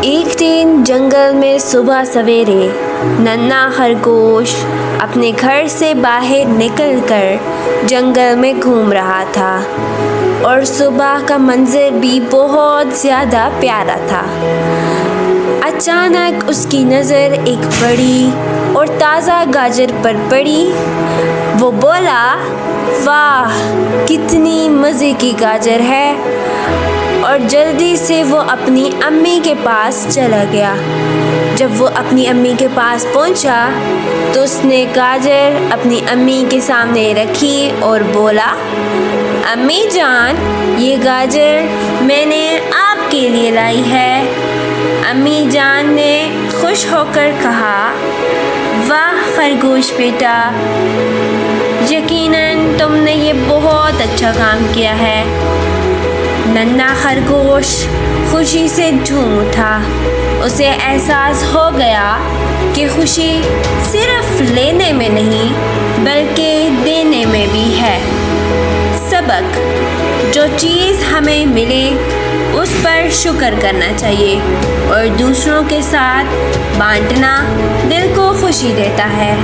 ایک دن جنگل میں صبح سویرے ننھا خرگوش اپنے گھر سے باہر نکل کر جنگل میں گھوم رہا تھا اور صبح کا منظر بھی بہت زیادہ پیارا تھا۔ اچانک اس کی نظر ایک بڑی اور تازہ گاجر پر پڑی۔ وہ بولا، واہ کتنی مزے کی گاجر ہے، اور جلدی سے وہ اپنی امی کے پاس چلا گیا۔ جب وہ اپنی امی کے پاس پہنچا تو اس نے گاجر اپنی امی کے سامنے رکھی اور بولا، امی جان یہ گاجر میں نے آپ کے لیے لائی ہے۔ امی جان نے خوش ہو کر کہا، واہ خرگوش بیٹا، یقیناً تم نے یہ بہت اچھا کام کیا ہے۔ ننھا خرگوش خوشی سے جھوم اٹھا۔ اسے احساس ہو گیا کہ خوشی صرف لینے میں نہیں بلکہ دینے میں بھی ہے۔ سبق: جو چیز ہمیں ملے اس پر شکر کرنا چاہیے اور دوسروں کے ساتھ بانٹنا دل کو خوشی دیتا ہے۔